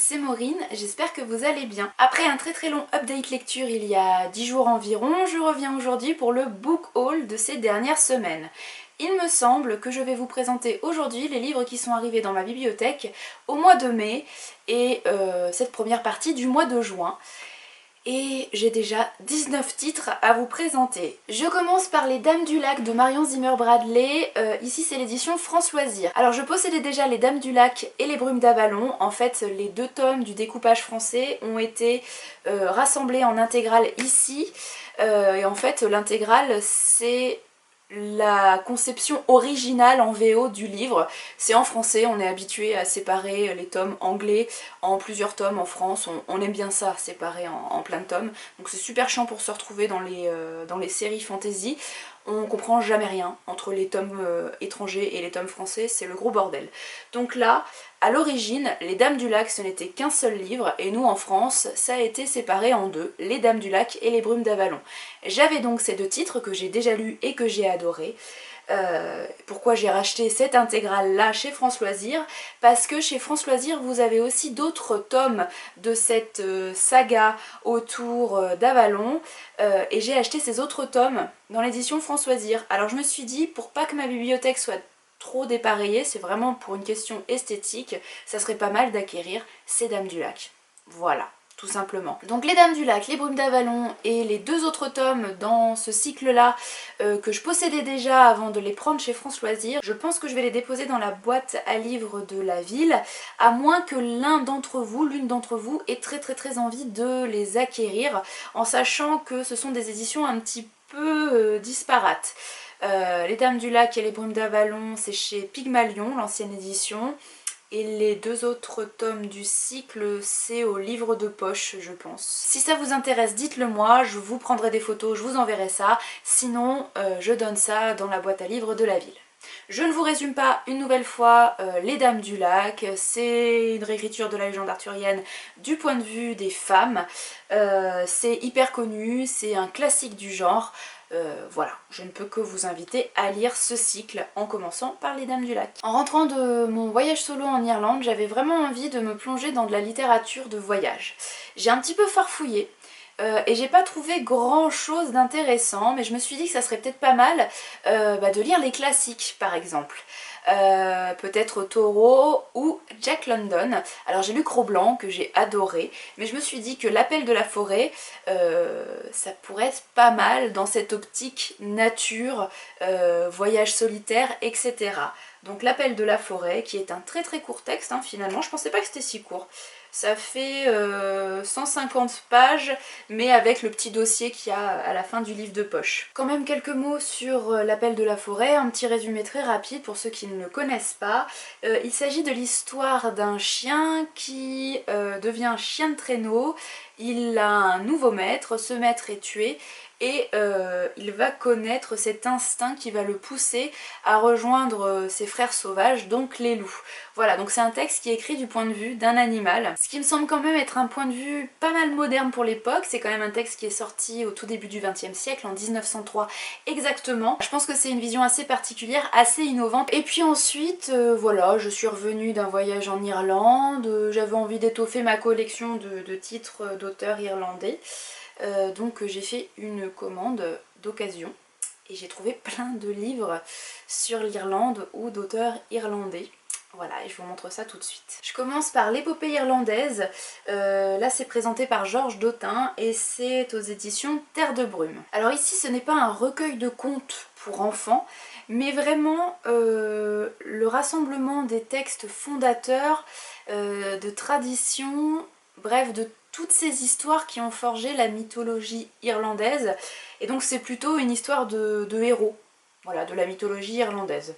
c'est Maureen, j'espère que vous allez bien. Après un très long update lecture il y a 10 jours environ, je reviens aujourd'hui pour le book haul de ces dernières semaines. Il me semble que je vais vous présenter aujourd'hui les livres qui sont arrivés dans ma bibliothèque au mois de mai et cette première partie du mois de juin. Et j'ai déjà 19 titres à vous présenter. Je commence par Les Dames du Lac de Marion Zimmer Bradley. Ici c'est l'édition France Loisirs. Alors je possédais déjà Les Dames du Lac et Les Brumes d'Avalon. En fait les deux tomes du découpage français ont été rassemblés en intégrale ici. Et en fait l'intégrale c'est la conception originale en VO du livre. C'est en français, on est habitué à séparer les tomes anglais en plusieurs tomes en France, on aime bien ça, séparer en plein de tomes. Donc c'est super chiant pour se retrouver dans les séries fantasy. On comprend jamais rien entre les tomes étrangers et les tomes français, c'est le gros bordel. Donc là, à l'origine, Les Dames du Lac ce n'était qu'un seul livre et nous en France, ça a été séparé en deux, Les Dames du Lac et Les Brumes d'Avalon. J'avais donc ces deux titres que j'ai déjà lus et que j'ai adorés. Pourquoi j'ai racheté cette intégrale là chez France Loisirs? Parce que chez France Loisirs vous avez aussi d'autres tomes de cette saga autour d'Avalon et j'ai acheté ces autres tomes dans l'édition France Loisirs. Alors je me suis dit, pour pas que ma bibliothèque soit trop dépareillée, c'est vraiment pour une question esthétique, ça serait pas mal d'acquérir ces Dames du Lac. Voilà. Tout simplement. Donc Les Dames du Lac, Les Brumes d'Avalon et les deux autres tomes dans ce cycle-là que je possédais déjà avant de les prendre chez France Loisirs, je pense que je vais les déposer dans la boîte à livres de la ville, à moins que l'une d'entre vous ait très envie de les acquérir, en sachant que ce sont des éditions un petit peu disparates. Les Dames du Lac et Les Brumes d'Avalon, c'est chez Pygmalion, l'ancienne édition. Et les deux autres tomes du cycle, c'est au livre de poche, je pense. Si ça vous intéresse, dites-le moi, je vous prendrai des photos, je vous enverrai ça. Sinon, je donne ça dans la boîte à livres de la ville. Je ne vous résume pas une nouvelle fois Les Dames du Lac, c'est une réécriture de la légende arthurienne du point de vue des femmes. C'est hyper connu, c'est un classique du genre. Voilà, je ne peux que vous inviter à lire ce cycle en commençant par Les Dames du Lac. En rentrant de mon voyage solo en Irlande, j'avais vraiment envie de me plonger dans de la littérature de voyage. J'ai un petit peu farfouillé. Et j'ai pas trouvé grand chose d'intéressant, mais je me suis dit que ça serait peut-être pas mal de lire les classiques par exemple. Peut-être Taureau ou Jack London. Alors j'ai lu Cro-Blanc que j'ai adoré, mais je me suis dit que L'Appel de la forêt, ça pourrait être pas mal dans cette optique nature, voyage solitaire, etc. Donc L'Appel de la forêt, qui est un très court texte, hein, finalement, je pensais pas que c'était si court. Ça fait 150 pages, mais avec le petit dossier qu'il y a à la fin du livre de poche. Quand même quelques mots sur L'Appel de la forêt, un petit résumé très rapide pour ceux qui ne le connaissent pas. Il s'agit de l'histoire d'un chien qui devient chien de traîneau. Il a un nouveau maître, ce maître est tué et il va connaître cet instinct qui va le pousser à rejoindre ses frères sauvages, donc les loups. Voilà, donc c'est un texte qui est écrit du point de vue d'un animal, ce qui me semble quand même être un point de vue pas mal moderne pour l'époque. C'est quand même un texte qui est sorti au tout début du XXe siècle, en 1903 exactement. Je pense que c'est une vision assez particulière, assez innovante. Et puis ensuite, voilà, je suis revenue d'un voyage en Irlande, j'avais envie d'étoffer ma collection de titres d'auteurs irlandais. Donc j'ai fait une commande d'occasion et j'ai trouvé plein de livres sur l'Irlande ou d'auteurs irlandais. Voilà, et je vous montre ça tout de suite. Je commence par l'épopée irlandaise. Là c'est présenté par Georges Dautin et c'est aux éditions Terre de Brume. Alors ici ce n'est pas un recueil de contes pour enfants, mais vraiment le rassemblement des textes fondateurs, de traditions, bref de toutes ces histoires qui ont forgé la mythologie irlandaise. Et donc c'est plutôt une histoire de héros, voilà, de la mythologie irlandaise.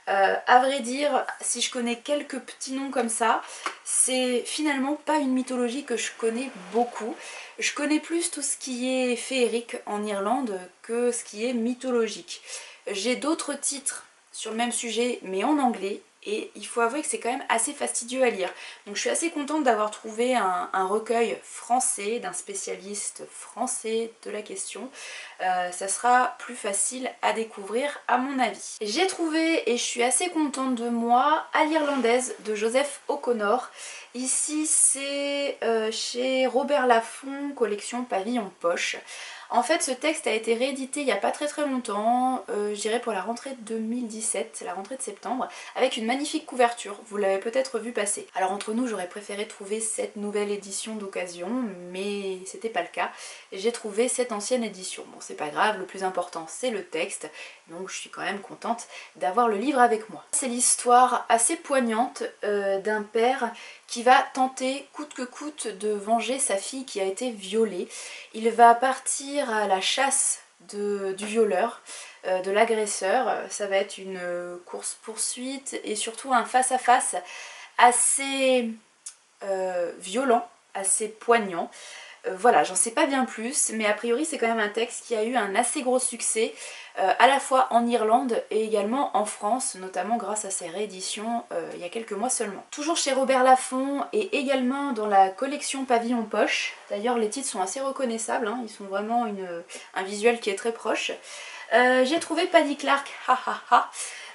À vrai dire, si je connais quelques petits noms comme ça, c'est finalement pas une mythologie que je connais beaucoup. Je connais plus tout ce qui est féerique en Irlande que ce qui est mythologique. J'ai d'autres titres sur le même sujet mais en anglais et il faut avouer que c'est quand même assez fastidieux à lire. Donc je suis assez contente d'avoir trouvé un recueil français, d'un spécialiste français de la question. Ça sera plus facile à découvrir à mon avis. J'ai trouvé, et je suis assez contente de moi, À l'Irlandaise de Joseph O'Connor. Ici c'est chez Robert Laffont, collection Pavillon Poche. En fait, ce texte a été réédité il n'y a pas très longtemps, je dirais pour la rentrée de 2017, la rentrée de septembre, avec une magnifique couverture, vous l'avez peut-être vu passer. Alors entre nous, j'aurais préféré trouver cette nouvelle édition d'occasion, mais c'était pas le cas. J'ai trouvé cette ancienne édition. Bon, c'est pas grave, le plus important c'est le texte, donc je suis quand même contente d'avoir le livre avec moi. C'est l'histoire assez poignante d'un père qui va tenter coûte que coûte de venger sa fille qui a été violée. Il va partir à la chasse du violeur, de l'agresseur. Ça va être une course-poursuite et surtout un face-à-face assez violent, assez poignant. Voilà, j'en sais pas bien plus, mais a priori c'est quand même un texte qui a eu un assez gros succès, à la fois en Irlande et également en France, notamment grâce à ses rééditions il y a quelques mois seulement. Toujours chez Robert Laffont et également dans la collection Pavillon Poche, d'ailleurs les titres sont assez reconnaissables, hein, ils sont vraiment un visuel qui est très proche. J'ai trouvé Paddy Clark,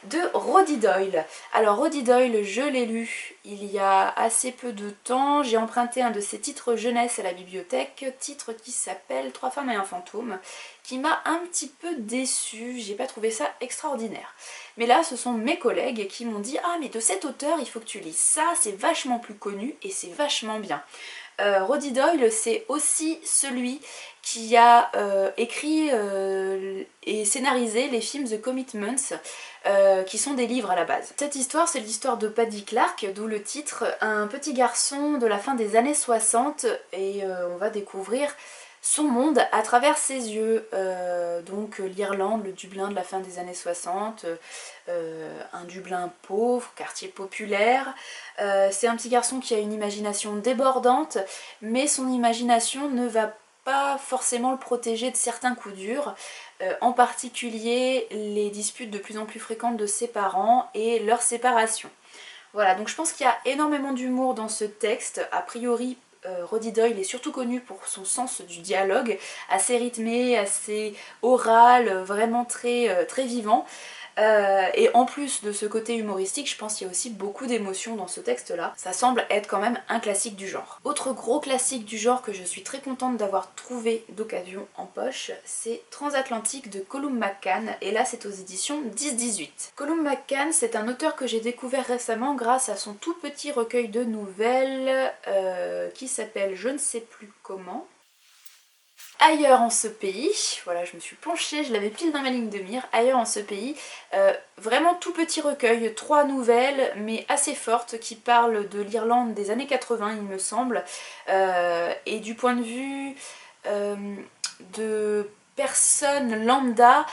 de Roddy Doyle. Alors Roddy Doyle, je l'ai lu il y a assez peu de temps, j'ai emprunté un de ses titres jeunesse à la bibliothèque, titre qui s'appelle 3 femmes et un fantôme, qui m'a un petit peu déçue, j'ai pas trouvé ça extraordinaire. Mais là ce sont mes collègues qui m'ont dit ah mais de cet auteur il faut que tu lises ça, c'est vachement plus connu et c'est vachement bien. Roddy Doyle c'est aussi celui qui a écrit et scénarisé les films The Commitments, qui sont des livres à la base. Cette histoire, c'est l'histoire de Paddy Clark, d'où le titre, un petit garçon de la fin des années 60, et on va découvrir son monde à travers ses yeux. Donc l'Irlande, le Dublin de la fin des années 60, un Dublin pauvre, quartier populaire. C'est un petit garçon qui a une imagination débordante, mais son imagination ne va pas forcément le protéger de certains coups durs, en particulier les disputes de plus en plus fréquentes de ses parents et leur séparation. Voilà, donc je pense qu'il y a énormément d'humour dans ce texte. A priori, Roddy Doyle est surtout connu pour son sens du dialogue, assez rythmé, assez oral, vraiment très vivant. Et en plus de ce côté humoristique, je pense qu'il y a aussi beaucoup d'émotions dans ce texte-là. Ça semble être quand même un classique du genre. Autre gros classique du genre que je suis très contente d'avoir trouvé d'occasion en poche, c'est Transatlantique de Colum McCann, et là c'est aux éditions 10-18. Colum McCann, c'est un auteur que j'ai découvert récemment grâce à son tout petit recueil de nouvelles qui s'appelle Je ne sais plus comment. Ailleurs en ce pays, voilà je me suis penchée, je l'avais pile dans ma ligne de mire, Ailleurs en ce pays, vraiment tout petit recueil, 3 nouvelles mais assez fortes qui parlent de l'Irlande des années 80 il me semble, et du point de vue de personnes lambda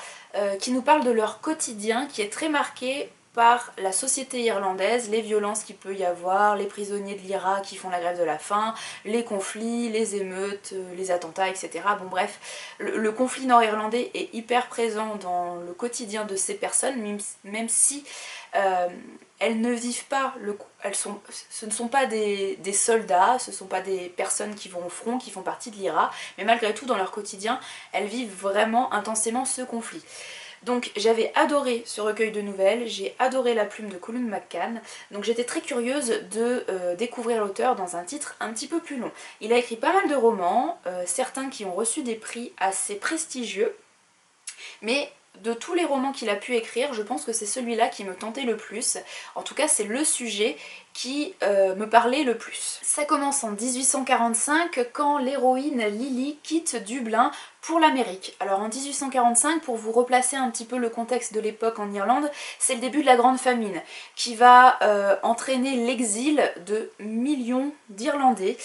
qui nous parlent de leur quotidien qui est très marqué par la société irlandaise, les violences qu'il peut y avoir, les prisonniers de l'IRA qui font la grève de la faim, les conflits, les émeutes, les attentats, etc. Bon bref, le conflit nord-irlandais est hyper présent dans le quotidien de ces personnes, même si elles ne vivent pas, ce ne sont pas des soldats, ce ne sont pas des personnes qui vont au front, qui font partie de l'IRA, mais malgré tout dans leur quotidien, elles vivent vraiment intensément ce conflit. Donc j'avais adoré ce recueil de nouvelles, j'ai adoré la plume de Colum McCann, donc j'étais très curieuse de découvrir l'auteur dans un titre un petit peu plus long. Il a écrit pas mal de romans, certains qui ont reçu des prix assez prestigieux, mais de tous les romans qu'il a pu écrire, je pense que c'est celui-là qui me tentait le plus. En tout cas, c'est le sujet qui me parlait le plus. Ça commence en 1845 quand l'héroïne Lily quitte Dublin pour l'Amérique. Alors en 1845, pour vous replacer un petit peu le contexte de l'époque en Irlande, c'est le début de la Grande Famine qui va entraîner l'exil de millions d'Irlandais.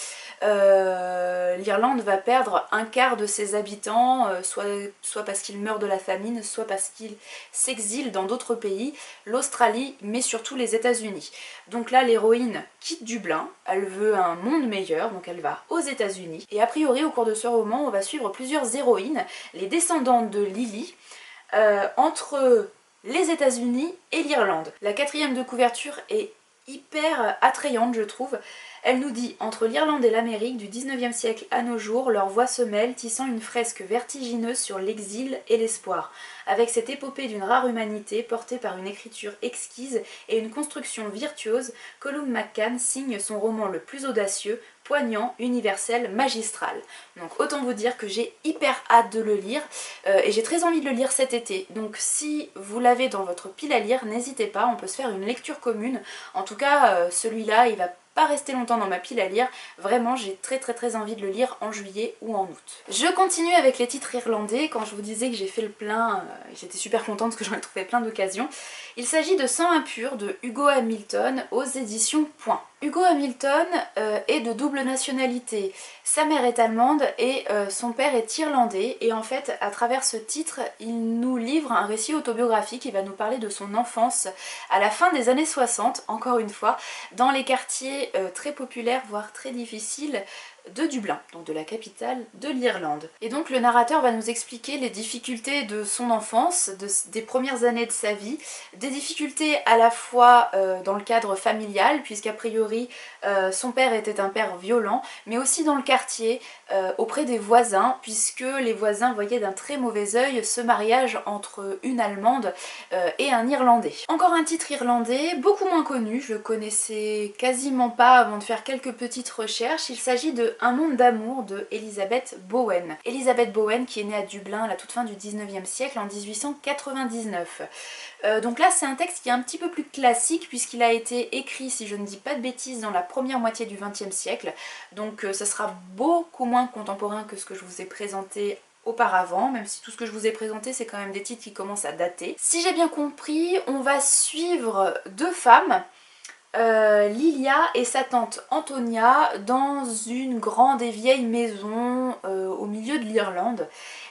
L'Irlande va perdre un quart de ses habitants, soit parce qu'ils meurent de la famine, soit parce qu'ils s'exilent dans d'autres pays, l'Australie, mais surtout les États-Unis. Donc là, l'héroïne quitte Dublin, elle veut un monde meilleur, donc elle va aux États-Unis. Et a priori, au cours de ce roman, on va suivre plusieurs héroïnes, les descendantes de Lily, entre les États-Unis et l'Irlande. La quatrième de couverture est hyper attrayante, je trouve. Elle nous dit: entre l'Irlande et l'Amérique du 19e siècle à nos jours, leurs voix se mêlent, tissant une fresque vertigineuse sur l'exil et l'espoir. Avec cette épopée d'une rare humanité, portée par une écriture exquise et une construction virtuose, Colum McCann signe son roman le plus audacieux, poignant, universel, magistral. Donc autant vous dire que j'ai hyper hâte de le lire et j'ai très envie de le lire cet été. Donc si vous l'avez dans votre pile à lire, n'hésitez pas, on peut se faire une lecture commune. En tout cas, celui-là, il va pas rester longtemps dans ma pile à lire, vraiment j'ai très envie de le lire en juillet ou en août. Je continue avec les titres irlandais. Quand je vous disais que j'ai fait le plein, j'étais super contente parce que j'en ai trouvé plein d'occasions. Il s'agit de Sang impur de Hugo Hamilton aux éditions Point. Hugo Hamilton est de double nationalité. Sa mère est allemande et son père est irlandais, et en fait à travers ce titre il nous livre un récit autobiographique. Il va nous parler de son enfance à la fin des années 60, encore une fois, dans les quartiers très populaires voire très difficiles de Dublin, donc de la capitale de l'Irlande. Et donc le narrateur va nous expliquer les difficultés de son enfance, des premières années de sa vie, des difficultés à la fois dans le cadre familial, puisqu'a priori son père était un père violent, mais aussi dans le quartier, auprès des voisins, puisque les voisins voyaient d'un très mauvais œil ce mariage entre une Allemande et un Irlandais. Encore un titre irlandais, beaucoup moins connu, je le connaissais quasiment pas avant de faire quelques petites recherches. Il s'agit de Un monde d'amour de Elizabeth Bowen. Elizabeth Bowen qui est née à Dublin à la toute fin du 19e siècle, en 1899. Donc là c'est un texte qui est un petit peu plus classique puisqu'il a été écrit, si je ne dis pas de bêtises, dans la première moitié du 20e siècle. Donc ça sera beaucoup moins contemporain que ce que je vous ai présenté auparavant, même si tout ce que je vous ai présenté c'est quand même des titres qui commencent à dater. Si j'ai bien compris, on va suivre deux femmes, Lilia et sa tante Antonia, dans une grande et vieille maison au milieu de l'Irlande.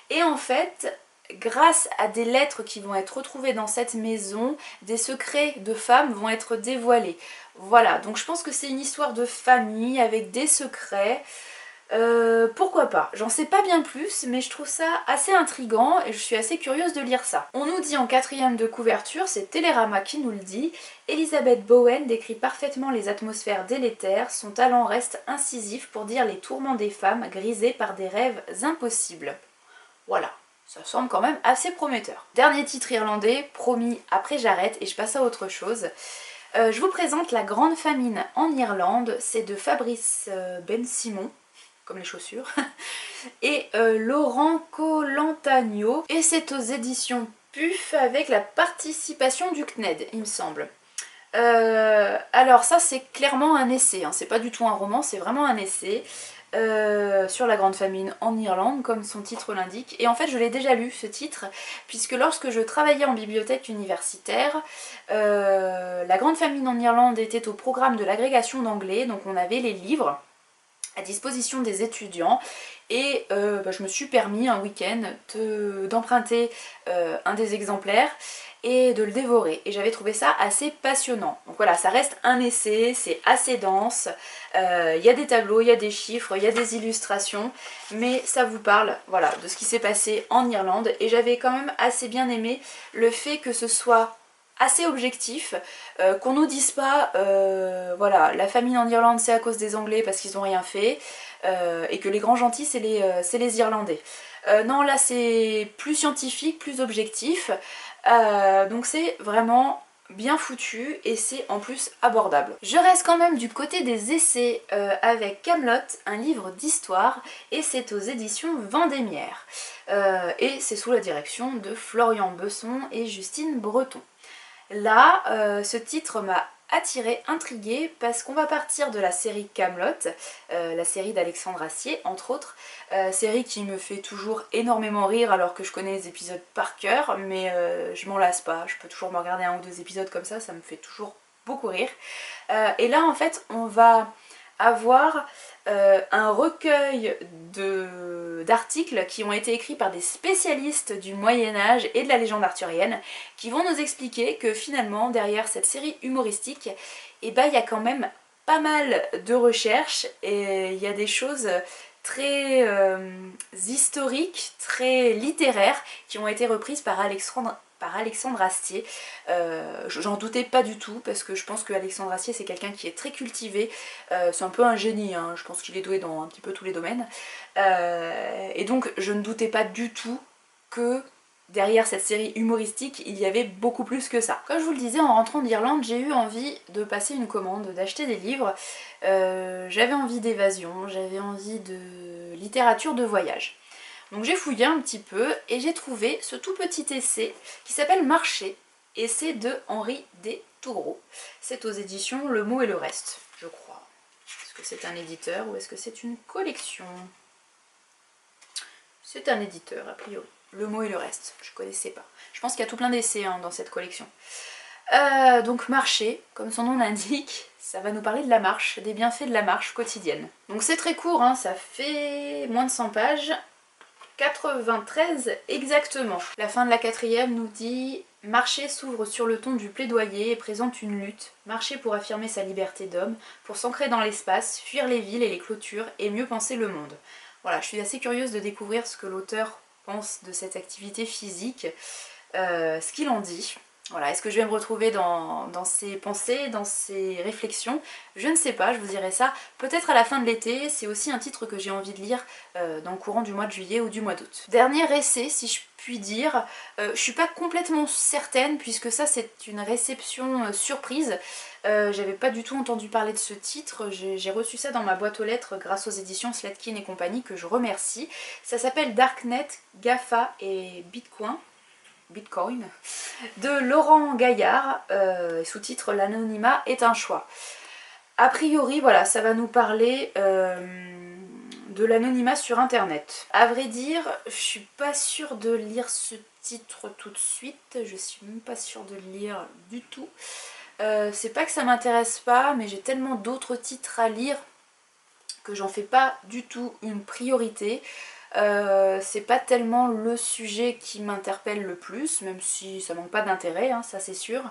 Et en fait, grâce à des lettres qui vont être retrouvées dans cette maison, des secrets de femmes vont être dévoilés. Voilà, donc je pense que c'est une histoire de famille avec des secrets. Pourquoi pas, j'en sais pas bien plus, mais je trouve ça assez intriguant et je suis assez curieuse de lire ça. On nous dit en quatrième de couverture, c'est Télérama qui nous le dit: Elizabeth Bowen décrit parfaitement les atmosphères délétères, son talent reste incisif pour dire les tourments des femmes grisées par des rêves impossibles. Voilà, ça semble quand même assez prometteur. Dernier titre irlandais, promis, après j'arrête et je passe à autre chose. Je vous présente La Grande Famine en Irlande, c'est de Fabrice Ben-Simon, comme les chaussures, et Laurent Colantagno, et c'est aux éditions PUF avec la participation du CNED, il me semble. Alors ça c'est clairement un essai, hein. C'est pas du tout un roman, c'est vraiment un essai sur la Grande Famine en Irlande, comme son titre l'indique. Et en fait je l'ai déjà lu ce titre, puisque lorsque je travaillais en bibliothèque universitaire, la Grande Famine en Irlande était au programme de l'agrégation d'anglais, donc on avait les livres à disposition des étudiants et je me suis permis un week-end d'emprunter un des exemplaires et de le dévorer, et j'avais trouvé ça assez passionnant. Donc voilà, ça reste un essai, c'est assez dense, il y a des tableaux, il y a des chiffres, il y a des illustrations, mais ça vous parle, voilà, de ce qui s'est passé en Irlande, et j'avais quand même assez bien aimé le fait que ce soit assez objectif, qu'on nous dise pas voilà, la famine en Irlande c'est à cause des Anglais parce qu'ils ont rien fait, et que les grands gentils c'est les Irlandais. Non, là c'est plus scientifique, plus objectif, donc c'est vraiment bien foutu et c'est en plus abordable. Je reste quand même du côté des essais avec Camelot, un livre d'histoire, et c'est aux éditions Vendémiaire. Et c'est sous la direction de Florian Besson et Justine Breton. Là, ce titre m'a attirée, intriguée, parce qu'on va partir de la série Camelot, la série d'Alexandre Astier, entre autres, série qui me fait toujours énormément rire alors que je connais les épisodes par cœur, mais je m'en lasse pas, je peux toujours me regarder un ou deux épisodes comme ça me fait toujours beaucoup rire. Et là, en fait, on va avoir un recueil d'articles qui ont été écrits par des spécialistes du Moyen-Âge et de la légende arthurienne, qui vont nous expliquer que finalement derrière cette série humoristique, eh ben, il y a quand même pas mal de recherches et il y a des choses très historiques, très littéraires, qui ont été reprises par Alexandre Astier. J'en doutais pas du tout, parce que je pense que Alexandre Astier c'est quelqu'un qui est très cultivé, c'est un peu un génie, hein. Je pense qu'il est doué dans un petit peu tous les domaines. Et donc je ne doutais pas du tout que derrière cette série humoristique, il y avait beaucoup plus que ça. Comme je vous le disais, en rentrant d'Irlande, j'ai eu envie de passer une commande, d'acheter des livres. J'avais envie d'évasion, j'avais envie de littérature de voyage. Donc j'ai fouillé un petit peu et j'ai trouvé ce tout petit essai qui s'appelle Marché, essai de Henri D. Toureau. C'est aux éditions Le Mot et le Reste, je crois. Est-ce que c'est un éditeur ou est-ce que c'est une collection? C'est un éditeur, a priori. Le Mot et le Reste, je connaissais pas. Je pense qu'il y a tout plein d'essais hein, dans cette collection. Donc Marché, comme son nom l'indique, ça va nous parler de la marche, des bienfaits de la marche quotidienne. Donc c'est très court, hein, ça fait moins de 100 pages, 93 exactement. La fin de la 4e nous dit « Marché s'ouvre sur le ton du plaidoyer et présente une lutte. Marcher pour affirmer sa liberté d'homme, pour s'ancrer dans l'espace, fuir les villes et les clôtures et mieux penser le monde. » Voilà, je suis assez curieuse de découvrir ce que l'auteur pense de cette activité physique, ce qu'il en dit. Voilà, est-ce que je vais me retrouver dans ses pensées, dans ses réflexions? Je ne sais pas, je vous dirai ça peut-être à la fin de l'été. C'est aussi un titre que j'ai envie de lire dans le courant du mois de juillet ou du mois d'août. Dernier essai, si je puis dire, je suis pas complètement certaine puisque ça c'est une réception surprise. J'avais pas du tout entendu parler de ce titre, j'ai reçu ça dans ma boîte aux lettres grâce aux éditions Slatkin et compagnie que je remercie. Ça s'appelle Darknet, GAFA et Bitcoin de Laurent Gaillard, sous-titre L'anonymat est un choix. A priori, voilà, ça va nous parler de l'anonymat sur internet. À vrai dire, je suis pas sûre de lire ce titre tout de suite, je suis même pas sûre de le lire du tout. C'est pas que ça m'intéresse pas, mais j'ai tellement d'autres titres à lire que j'en fais pas du tout une priorité. C'est pas tellement le sujet qui m'interpelle le plus, même si ça manque pas d'intérêt, hein, ça c'est sûr.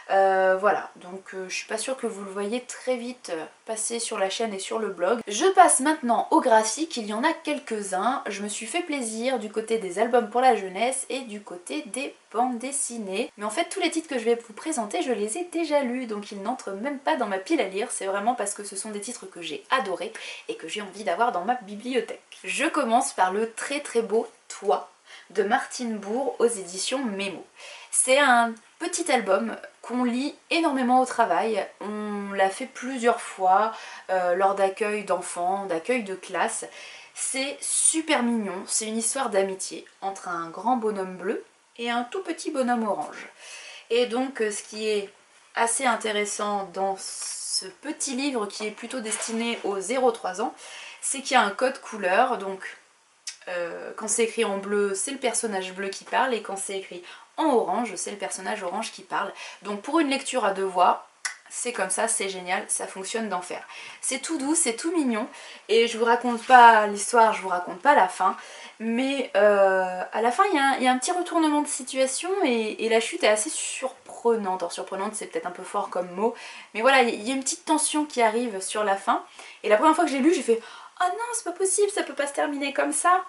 Voilà, donc je suis pas sûre que vous le voyez très vite passer sur la chaîne et sur le blog. Je passe maintenant aux graphiques, il y en a quelques-uns. Je me suis fait plaisir du côté des albums pour la jeunesse et du côté des bandes dessinées. Mais en fait tous les titres que je vais vous présenter, je les ai déjà lus, donc ils n'entrent même pas dans ma pile à lire. C'est vraiment parce que ce sont des titres que j'ai adorés et que j'ai envie d'avoir dans ma bibliothèque. Je commence par le très très beau Toi de Martine Bourg aux éditions Mémo. C'est un petit album qu'on lit énormément au travail. On l'a fait plusieurs fois lors d'accueil d'enfants, d'accueil de classe. C'est super mignon, c'est une histoire d'amitié entre un grand bonhomme bleu et un tout petit bonhomme orange. Et donc ce qui est assez intéressant dans ce petit livre qui est plutôt destiné aux 0-3 ans, c'est qu'il y a un code couleur, donc quand c'est écrit en bleu, c'est le personnage bleu qui parle, et quand c'est écrit en orange, c'est le personnage orange qui parle. Donc pour une lecture à deux voix, c'est comme ça, c'est génial, ça fonctionne d'enfer. C'est tout doux, c'est tout mignon, et je vous raconte pas l'histoire, je vous raconte pas la fin, mais à la fin il y a un petit retournement de situation et la chute est assez surprenante. Alors surprenante c'est peut-être un peu fort comme mot, mais voilà, il y a une petite tension qui arrive sur la fin, et la première fois que j'ai lu j'ai fait « Oh non, c'est pas possible, ça peut pas se terminer comme ça !»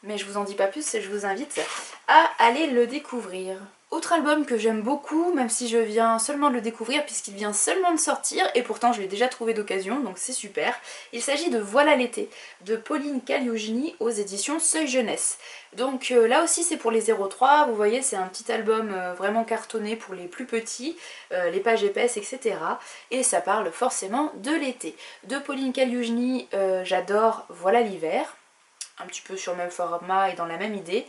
Mais je vous en dis pas plus et je vous invite à aller le découvrir. Autre album que j'aime beaucoup, même si je viens seulement de le découvrir puisqu'il vient seulement de sortir, et pourtant je l'ai déjà trouvé d'occasion, donc c'est super. Il s'agit de Voilà l'été, de Pauline Caliogini aux éditions Seuil Jeunesse. Donc là aussi c'est pour les 0-3, vous voyez c'est un petit album vraiment cartonné pour les plus petits, les pages épaisses, etc. Et ça parle forcément de l'été. De Pauline Caliogini, j'adore Voilà l'hiver, un petit peu sur le même format et dans la même idée,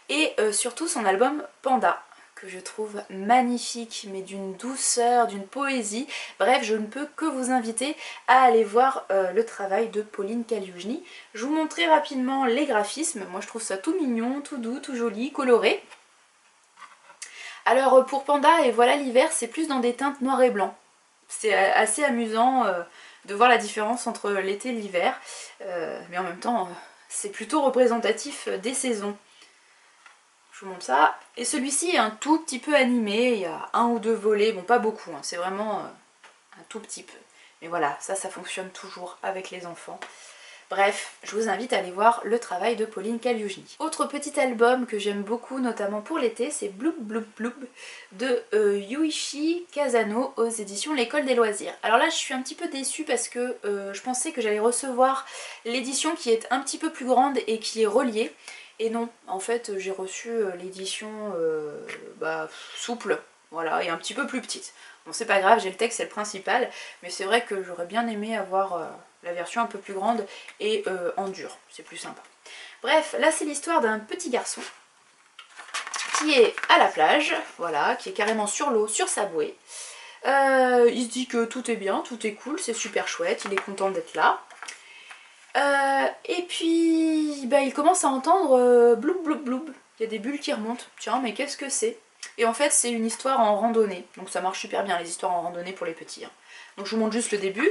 et surtout son album Panda, que je trouve magnifique, mais d'une douceur, d'une poésie. Bref, je ne peux que vous inviter à aller voir le travail de Pauline Caliogini. Je vous montre très rapidement les graphismes, moi je trouve ça tout mignon, tout doux, tout joli, coloré. Alors pour Panda et Voilà l'hiver, c'est plus dans des teintes noir et blanc. C'est assez amusant de voir la différence entre l'été et l'hiver, mais en même temps c'est plutôt représentatif des saisons. Je vous montre ça. Et celui-ci est un tout petit peu animé, il y a un ou deux volets, bon pas beaucoup, hein, c'est vraiment un tout petit peu. Mais voilà, ça fonctionne toujours avec les enfants. Bref, je vous invite à aller voir le travail de Pauline Kaliujny. Autre petit album que j'aime beaucoup, notamment pour l'été, c'est Bloop Bloop Bloop de Yuichi Kazano aux éditions L'École des Loisirs. Alors là, je suis un petit peu déçue parce que je pensais que j'allais recevoir l'édition qui est un petit peu plus grande et qui est reliée. Et non, en fait, j'ai reçu l'édition souple, voilà, et un petit peu plus petite. Bon, c'est pas grave, j'ai le texte, c'est le principal, mais c'est vrai que j'aurais bien aimé avoir la version un peu plus grande et en dur, c'est plus sympa. Bref, là c'est l'histoire d'un petit garçon qui est à la plage, voilà, qui est carrément sur l'eau, sur sa bouée. Il se dit que tout est bien, tout est cool, c'est super chouette, il est content d'être là. Et puis il commence à entendre bloub bloub bloub, il y a des bulles qui remontent. Tiens, mais qu'est-ce que c'est? Et en fait c'est une histoire en randonnée, donc ça marche super bien les histoires en randonnée pour les petits. Donc je vous montre juste le début.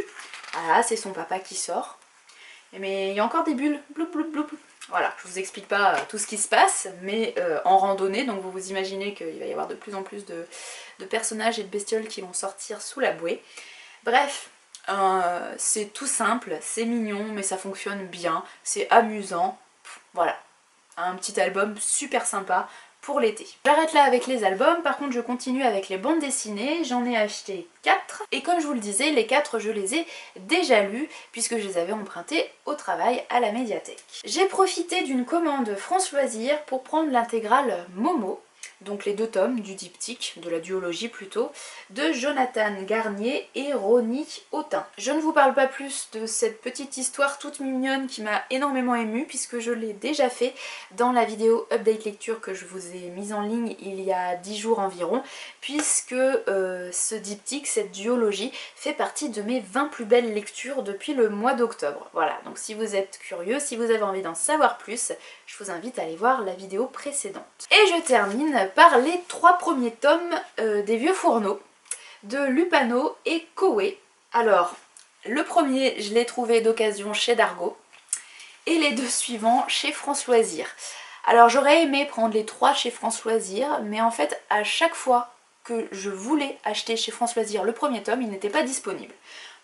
Ah, c'est son papa qui sort. Mais il y a encore des bulles, bloub bloub bloub. Voilà, je vous explique pas tout ce qui se passe, mais en randonnée, donc vous vous imaginez qu'il va y avoir de plus en plus de personnages et de bestioles qui vont sortir sous la bouée. Bref, c'est tout simple, c'est mignon, mais ça fonctionne bien, c'est amusant. Voilà, un petit album super sympa pour l'été. J'arrête là avec les albums, par contre je continue avec les bandes dessinées, j'en ai acheté 4 et comme je vous le disais, les 4 je les ai déjà lus puisque je les avais empruntés au travail à la médiathèque. J'ai profité d'une commande France Loisirs pour prendre l'intégrale Momo, donc les 2 tomes du diptyque, de la duologie plutôt, de Jonathan Garnier et Ronnie Autin. Je ne vous parle pas plus de cette petite histoire toute mignonne qui m'a énormément émue puisque je l'ai déjà fait dans la vidéo update lecture que je vous ai mise en ligne il y a 10 jours environ, puisque ce diptyque, cette duologie, fait partie de mes 20 plus belles lectures depuis le mois d'octobre. Voilà, donc si vous êtes curieux, si vous avez envie d'en savoir plus, je vous invite à aller voir la vidéo précédente. Et je termine par les 3 premiers tomes des Vieux Fourneaux de Lupano et Koei. Alors, le premier, je l'ai trouvé d'occasion chez Dargo et les 2 suivants chez France Loisirs. Alors j'aurais aimé prendre les 3 chez France Loisirs, mais en fait à chaque fois que je voulais acheter chez France Loisirs le premier tome, il n'était pas disponible.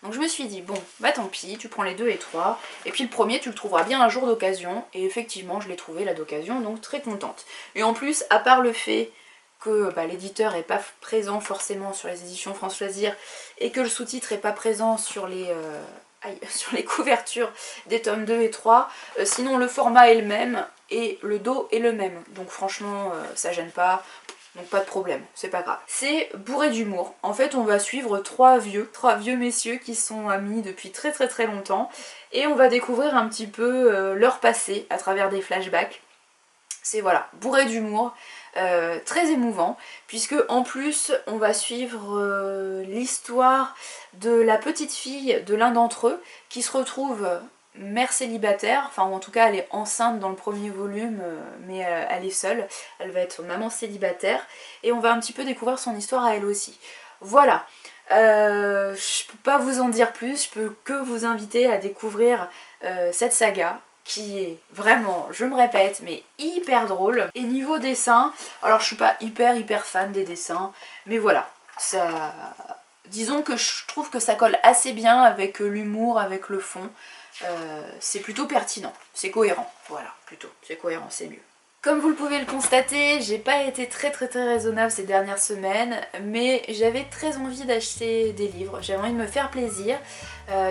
Donc je me suis dit, bon, bah tant pis, tu prends les 2 et 3, et puis le premier tu le trouveras bien un jour d'occasion, et effectivement je l'ai trouvé là d'occasion, donc très contente. Et en plus, à part le fait que l'éditeur n'est pas présent forcément sur les éditions France Loisirs, et que le sous-titre n'est pas présent sur les couvertures des tomes 2 et 3, sinon le format est le même, et le dos est le même, donc franchement ça gêne pas. Donc pas de problème, c'est pas grave. C'est bourré d'humour. En fait on va suivre 3 vieux messieurs qui sont amis depuis très très très longtemps et on va découvrir un petit peu leur passé à travers des flashbacks. C'est voilà, bourré d'humour, très émouvant, puisque en plus on va suivre l'histoire de la petite fille de l'un d'entre eux qui se retrouve mère célibataire, enfin en tout cas elle est enceinte dans le premier volume, mais elle est seule, elle va être maman célibataire, et on va un petit peu découvrir son histoire à elle aussi. Voilà, je peux pas vous en dire plus, je peux que vous inviter à découvrir cette saga, qui est vraiment, je me répète, mais hyper drôle. Et niveau dessin, alors je suis pas hyper fan des dessins, mais voilà, ça... disons que je trouve que ça colle assez bien avec l'humour, avec le fond. C'est plutôt pertinent, c'est cohérent, voilà, plutôt, c'est cohérent, c'est mieux. Comme vous le pouvez le constater, j'ai pas été très raisonnable ces dernières semaines, mais j'avais très envie d'acheter des livres, j'avais envie de me faire plaisir,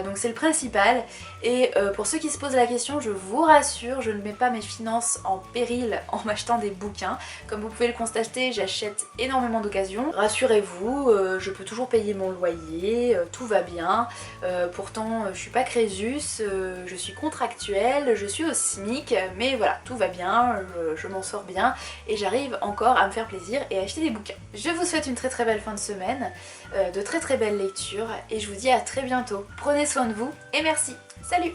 donc c'est le principal. Et pour ceux qui se posent la question, je vous rassure, je ne mets pas mes finances en péril en m'achetant des bouquins. Comme vous pouvez le constater, j'achète énormément d'occasions. Rassurez-vous, je peux toujours payer mon loyer, tout va bien. Pourtant, je suis pas Crésus, je suis contractuelle, je suis au SMIC, mais voilà, tout va bien, je m'en sors bien et j'arrive encore à me faire plaisir et à acheter des bouquins. Je vous souhaite une très belle fin de semaine, de très belles lectures et je vous dis à très bientôt. Prenez soin de vous et merci. Salut!